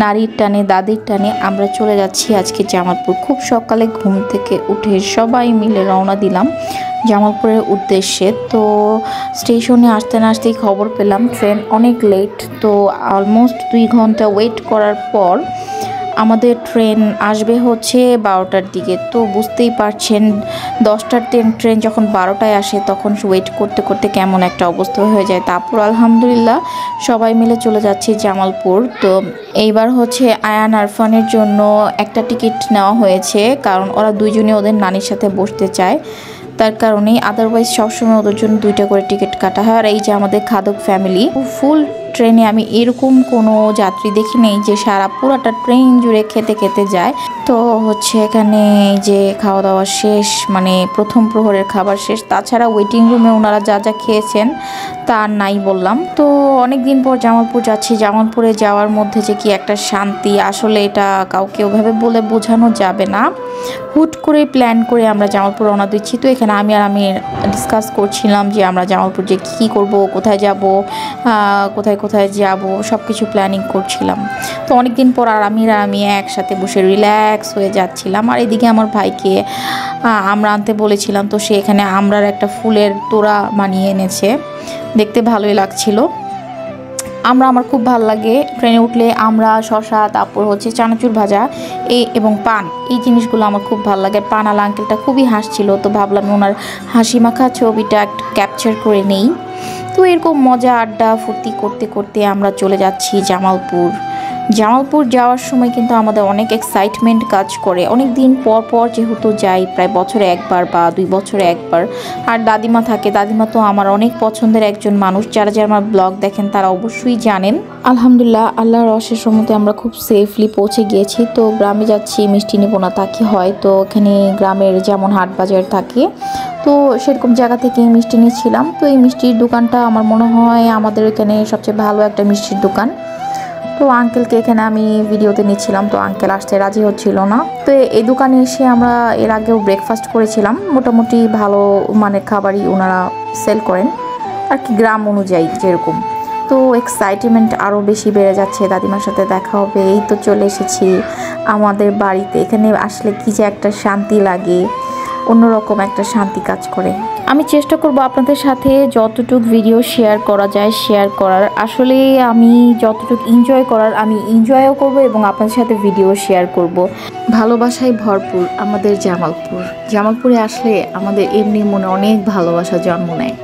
নারীর টানে দাদির টানে আমরা চলে যাচ্ছি আজকে জামালপুর। খুব সকালে ঘুম থেকে উঠে সবাই মিলে রওনা দিলাম জামালপুরের উদ্দেশ্যে। তো স্টেশনে আসতে না আসতেই খবর পেলাম ট্রেন অনেক লেট। তো অলমোস্ট 2 ঘন্টা ওয়েট করার পর আমাদের ট্রেন আসবে হচ্ছে 12টার দিকে। তো বুঝতেই পারছেন 10টার ট্রেন যখন 12টায় আসে তখন ওয়েট করতে করতে কেমন একটা অবস্থা হয়ে যায়। তারপর আলহামদুলিল্লাহ সবাই মিলে চলে যাচ্ছি জামালপুর। তো এইবার হচ্ছে আয়ান আরফানের জন্য একটা টিকিট নেওয়া হয়েছে, কারণ ওরা দুইজনে ওদের নানির সাথে বসতে চায়, তার কারণেই। আদারওয়াইজ সবসময় ওদের জন্য 2টা করে টিকিট কাটা হয়। আর এই যে আমাদের খাদক ফ্যামিলি, ফুল ট্রেনে আমি এরকম কোনো যাত্রী দেখি নেই যে সারা পুরাটা ট্রেন জুড়ে খেতে খেতে যায়। তো হচ্ছে এখানে যে খাওয়া দাওয়া শেষ, মানে প্রথম প্রহরের খাবার শেষ। তাছাড়া ওয়েটিং রুমে ওনারা যা যা খেয়েছেন তা নাই বললাম। তো অনেক দিন পর জামালপুর যাচ্ছি। জামালপুরে যাওয়ার মধ্যে যে কি একটা শান্তি, আসলে এটা কাউকে ওভাবে বলে বোঝানো যাবে না। হুট করে প্ল্যান করে আমরা জামালপুর রওনা দিচ্ছি। তো এখানে আমি ডিসকাস করছিলাম যে আমরা জামালপুর যে কী করব, কোথায় যাব, কোথায় কোথায় যাব, সব কিছু প্ল্যানিং করছিলাম। তো অনেক দিন পর আমি একসাথে বসে রিল্যাক্স হয়ে যাচ্ছিলাম। আর এদিকে আমার ভাইকে আমরা আনতে বলেছিলাম, তো সে এখানে আমরার একটা ফুলের তোড়া বানিয়ে এনেছে, দেখতে ভালোই লাগছিল। আমার খুব ভালো লাগে ট্রেনে উঠলে আমরা শশা, তারপর হচ্ছে চানাচুর ভাজা এবং পান, এই জিনিসগুলো আমার খুব ভালো লাগে। পানালা আঙ্কেলটা খুবই হাসছিল, তো ভাবলাম ওনার হাসি মাখা ছবিটা একটু ক্যাপচার করে নেই। তো এরকম মজা আড্ডা ফুর্তি করতে করতে আমরা চলে যাচ্ছি জামালপুর। জামালপুর যাওয়ার সময় কিন্তু আমাদের অনেক এক্সাইটমেন্ট কাজ করে। অনেক দিন পর পর যেহেতু যাই, প্রায় বছরে একবার বা 2 বছরে একবার। আর দাদিমা থাকে, দাদিমা তো আমার অনেক পছন্দের একজন মানুষ। যারা যারা আমার ব্লগ দেখেন তারা অবশ্যই জানেন। আলহামদুলিল্লাহ আল্লাহর অশেষ রহমতে আমরা খুব সেফলি পৌঁছে গিয়েছি। তো গ্রামে যাচ্ছি, মিষ্টি নেব না তা কি হয়। তো এখানে গ্রামের যেমন হাট বাজার থাকে, তো সেরকম জায়গা থেকে মিষ্টি নিয়েছিলাম। তো এই মিষ্টির দোকানটা আমার মনে হয় আমাদের এখানে সবচেয়ে ভালো একটা মিষ্টির দোকান। তো আঙ্কেলকে এখানে আমি ভিডিওতে নিচ্ছিলাম, তো আঙ্কেল আসতে রাজি হচ্ছিল না। তো এই দোকানে এসে আমরা এর আগেও ব্রেকফাস্ট করেছিলাম। মোটামুটি ভালো মানের খাবারই ওনারা সেল করেন আর কি, গ্রাম অনুযায়ী যেরকম। তো এক্সাইটমেন্ট আরও বেশি বেড়ে যাচ্ছে, দাদিমার সাথে দেখা হবে। এই তো চলে এসেছি আমাদের বাড়িতে। এখানে আসলে কি যে একটা শান্তি লাগে, অন্যরকম একটা শান্তি কাজ করে। আমি চেষ্টা করব আপনাদের সাথে যতটুকু ভিডিও শেয়ার করা যায় শেয়ার করার। আসলে আমি যতটুকু এনজয় করার আমি এনজয়ও করব এবং আপনাদের সাথে ভিডিও শেয়ার করব। ভালোবাসায় ভরপুর আমাদের জামালপুর। জামালপুরে আসলে আমাদের এমনি মনে অনেক ভালোবাসা জন্ম নেয়।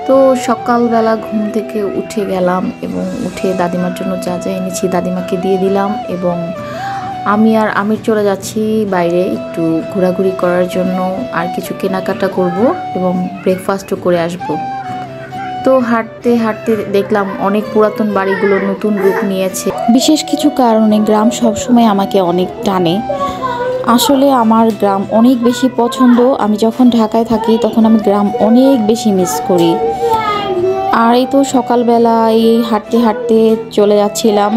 তো সকালবেলা ঘুম থেকে উঠে গেলাম এবং উঠে দাদিমার জন্য যা যা এনেছি দাদিমাকে দিয়ে দিলাম, এবং আমি আর আমির চলে যাচ্ছি বাইরে একটু ঘোরাঘুরি করার জন্য, আর কিছু কেনাকাটা করব এবং ব্রেকফাস্টও করে আসব। তো হাঁটতে হাঁটতে দেখলাম অনেক পুরাতন বাড়িগুলো নতুন রূপ নিয়েছে। বিশেষ কিছু কারণে গ্রাম সবসময় আমাকে অনেক টানে। আসলে আমার গ্রাম অনেক বেশি পছন্দ। আমি যখন ঢাকায় থাকি তখন আমি গ্রাম অনেক বেশি মিস করি। আর এই তো সকালবেলা এই হাঁটতে হাঁটতে চলে যাচ্ছিলাম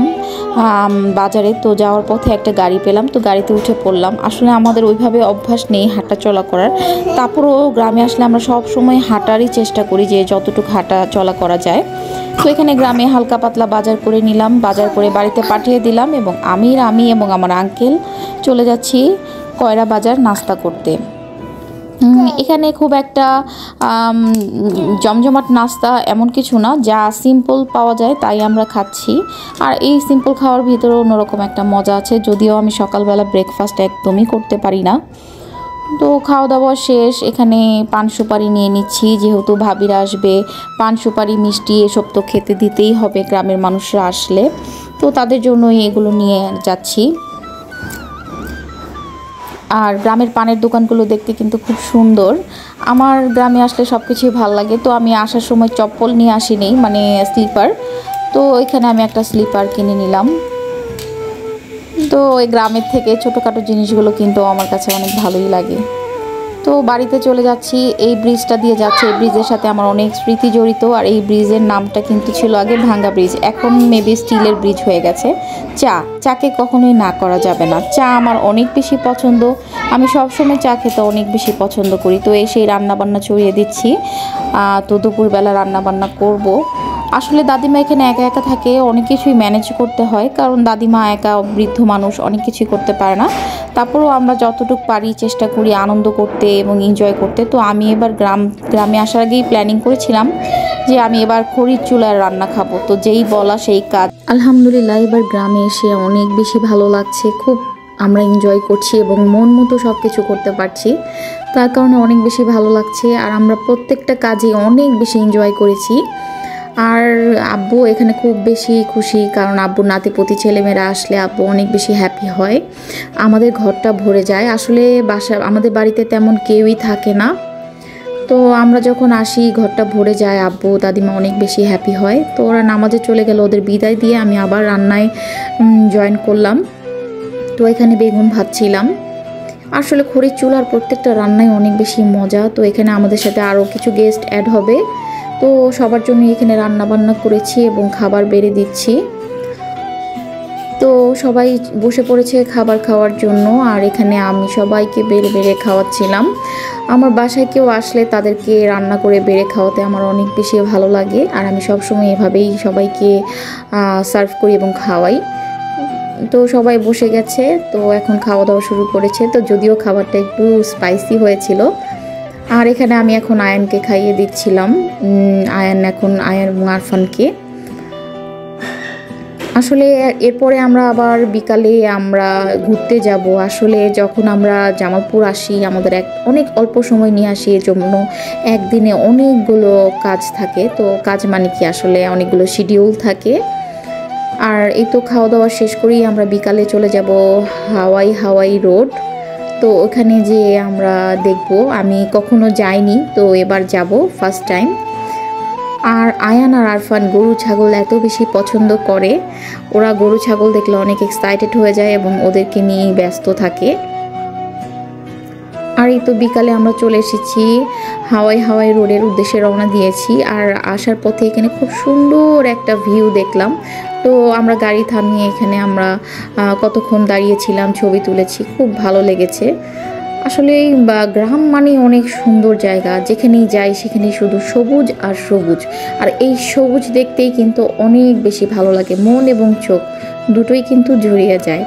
বাজারে। তো যাওয়ার পথে একটা গাড়ি পেলাম, তো গাড়িতে উঠে পড়লাম। আসলে আমাদের ওইভাবে অভ্যাস নেই হাঁটা চলা করার, তারপরও গ্রামে আসলে আমরা সব সময় হাঁটারই চেষ্টা করি যে যতটুকু হাঁটা চলা করা যায়। তো এখানে গ্রামে হালকা পাতলা বাজার করে নিলাম, বাজার করে বাড়িতে পাঠিয়ে দিলাম, এবং আমি এবং আমার আঙ্কেল চলে যাচ্ছি কয়রা বাজার নাস্তা করতে। এখানে খুব একটা জমজমাট নাস্তা এমন কিছু না, যা সিম্পল পাওয়া যায় তাই আমরা খাচ্ছি। আর এই সিম্পল খাওয়ার ভিতরেও অন্যরকম একটা মজা আছে, যদিও আমি সকালবেলা ব্রেকফাস্ট একদমই করতে পারি না। তো খাওয়া দাওয়া শেষ, এখানে পান সুপারি নিয়ে নিচ্ছি, যেহেতু ভাবিরা আসবে, পান সুপারি মিষ্টি এসব তো খেতে দিতেই হবে গ্রামের মানুষরা আসলে। তো তাদের জন্যই এগুলো নিয়ে যাচ্ছি। আর গ্রামের পানের দোকানগুলো দেখতে কিন্তু খুব সুন্দর। আমার গ্রামে আসলে সব কিছুই ভালো লাগে। তো আমি আসার সময় চপ্পল নিয়ে আসিনি, মানে স্লিপার। তো এখানে আমি একটা স্লিপার কিনে নিলাম। তো এই গ্রামের থেকে ছোটোখাটো জিনিসগুলো কিন্তু আমার কাছে অনেক ভালোই লাগে। তো বাড়িতে চলে যাচ্ছি, এই ব্রিজটা দিয়ে যাচ্ছে। এই ব্রিজের সাথে আমার অনেক স্মৃতি জড়িত। আর এই ব্রিজের নামটা কিন্তু ছিল আগে ভাঙ্গা ব্রিজ, এখন মেবি স্টিলের ব্রিজ হয়ে গেছে। চাকে কখনোই না করা যাবে না। চা আমার অনেক বেশি পছন্দ, আমি সবসময় চা খেতে অনেক বেশি পছন্দ করি। তো এই সেই রান্নাবান্না চড়িয়ে দিচ্ছি। তো দুপুরবেলা রান্নাবান্না করব। আসলে দাদিমা এখানে একা একা থাকে, অনেক কিছুই ম্যানেজ করতে হয়, কারণ দাদিমা একা বৃদ্ধ মানুষ, অনেক কিছুই করতে পারে না। তারপরেও আমরা যতটুকু পারি চেষ্টা করি আনন্দ করতে এবং এনজয় করতে। তো আমি এবার গ্রামে আসার আগেই প্ল্যানিং করেছিলাম যে আমি এবার খড়ির চুলায় রান্না খাবো, তো যেই বলা সেই কাজ। আলহামদুলিল্লাহ এবার গ্রামে এসে অনেক বেশি ভালো লাগছে, খুব আমরা এনজয় করছি এবং মন মতো সব কিছু করতে পারছি, তার কারণে অনেক বেশি ভালো লাগছে। আর আমরা প্রত্যেকটা কাজে অনেক বেশি এনজয় করেছি। আর আব্বু এখানে খুব বেশি খুশি, কারণ আব্বুর নাতিপতি ছেলেমেয়েরা আসলে আব্বু অনেক বেশি হ্যাপি হয়, আমাদের ঘরটা ভরে যায়। আসলে আমাদের বাড়িতে তেমন কেউই থাকে না, তো আমরা যখন আসি ঘরটা ভরে যায়, আব্বু দাদিমা অনেক বেশি হ্যাপি হয়। তো ওরা নামাজে চলে গেল, ওদের বিদায় দিয়ে আমি আবার রান্নায় জয়েন করলাম। তো এখানে বেগুন ভাজছিলাম। আসলে খড়ির চুলার প্রত্যেকটা রান্নাই অনেক বেশি মজা। তো এখানে আমাদের সাথে আরও কিছু গেস্ট অ্যাড হবে, তো সবার জন্য এখানে রান্না বান্না করেছি এবং খাবার বেড়ে দিচ্ছি। তো সবাই বসে পড়েছে খাবার খাওয়ার জন্য, আর এখানে আমি সবাইকে বেড়ে বেড়ে খাওয়াচ্ছিলাম। আমার বাসায় কেউ আসলে তাদেরকে রান্না করে বেড়ে খাওয়াতে আমার অনেক বেশি ভালো লাগে, আর আমি সবসময় এভাবেই সবাইকে সার্ভ করি এবং খাওয়াই। তো সবাই বসে গেছে, তো এখন খাওয়া দাওয়া শুরু করেছে। তো যদিও খাবারটা একটু স্পাইসি হয়েছিল। আর এখানে আমি এখন আয়ানকে খাইয়ে দিচ্ছিলাম, আয়ান এবং আরফানকে। আসলে এরপরে আমরা আবার বিকালে আমরা ঘুরতে যাব। আসলে যখন আমরা জামালপুর আসি আমাদের অনেক অল্প সময় নিয়ে আসি, এর জন্য একদিনে অনেকগুলো কাজ থাকে। তো কাজ মানে কি, আসলে অনেকগুলো শিডিউল থাকে। আর এই তো খাওয়া দাওয়া শেষ করেই আমরা বিকালে চলে যাব হাওয়াই রোড। তো ওখানে যে আমরা দেখব, আমি কখনো যাইনি, তো এবার যাব ফার্স্ট টাইম। আর আয়ান আর আরফান গরু ছাগল এত বেশি পছন্দ করে, ওরা গরু ছাগল দেখলে অনেক এক্সাইটেড হয়ে যায় এবং ওদেরকে নিয়ে ব্যস্ত থাকে। আর এই তো বিকালে আমরা চলে এসেছি হাওয়াই রোডের উদ্দেশ্যে রওনা দিয়েছি। আর আসার পথে এখানে খুব সুন্দর একটা ভিউ দেখলাম, তো আমরা গাড়ি থামিয়ে এখানে আমরা কতক্ষণ দাঁড়িয়েছিলাম, ছবি তুলেছি, খুব ভালো লেগেছে। আসলে গ্রাম মানে অনেক সুন্দর জায়গা, যেখানেই যাই সেখানেই শুধু সবুজ আর সবুজ। আর এই সবুজ দেখতেই কিন্তু অনেক বেশি ভালো লাগে, মন এবং চোখ দুটোই কিন্তু জড়িয়ে যায়।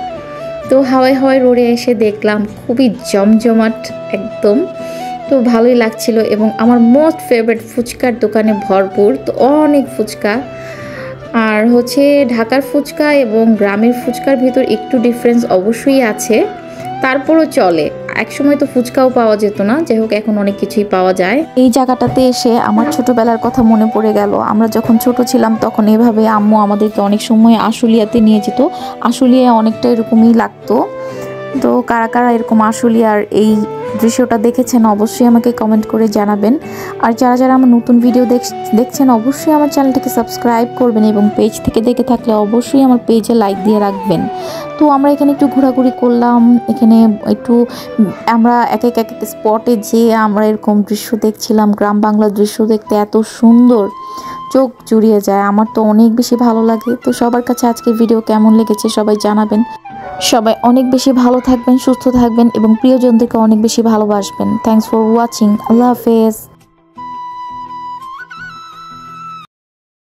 তো হাওয়াই রোডে এসে দেখলাম খুবই জমজমাট একদম, তো ভালোই লাগছিল। এবং আমার মোস্ট ফেভারিট ফুচকার দোকানে ভরপুর, তো অনেক ফুচকা। আর হচ্ছে ঢাকার ফুচকা এবং গ্রামের ফুচকার ভিতর একটু ডিফারেন্স অবশ্যই আছে, তারপরও চলে। একসময় তো ফুচকাও পাওয়া যেত না, যাই হোক এখন অনেক কিছুই পাওয়া যায়। এই জায়গাটাতে এসে আমার ছোটবেলার কথা মনে পড়ে গেল। আমরা যখন ছোট ছিলাম তখন এভাবে আম্মু আমাদেরকে অনেক সময় আশুলিয়াতে নিয়ে যেত। আশুলিয়া অনেকটা এরকমই লাগতো। তো কারা কারা এরকম আশুলিয়ার এই দৃশ্যটা দেখেছেন অবশ্যই আমাকে কমেন্ট করে জানাবেন। আর যারা যারা আমার নতুন ভিডিও দেখছেন অবশ্যই আমার চ্যানেলটাকে সাবস্ক্রাইব করবেন, এবং পেজ থেকে দেখে থাকলে অবশ্যই আমার পেজে লাইক দিয়ে রাখবেন। তো আমরা এখানে একটু ঘোরাঘুরি করলাম, এখানে একটু আমরা এক এক স্পটে যেয়ে আমরা এরকম দৃশ্য দেখছিলাম। গ্রাম বাংলার দৃশ্য দেখতে এত সুন্দর, চোখ জুড়িয়ে যায়, আমার তো অনেক বেশি ভালো লাগে। তো সবার কাছে আজকের ভিডিও কেমন লেগেছে সবাই জানাবেন। সবাই অনেক বেশি ভালো থাকবেন, সুস্থ থাকবেন এবং প্রিয়জনদেরকে অনেক বেশি ভালোবাসবেন। Thanks for watching. আল্লাহ হাফেজ।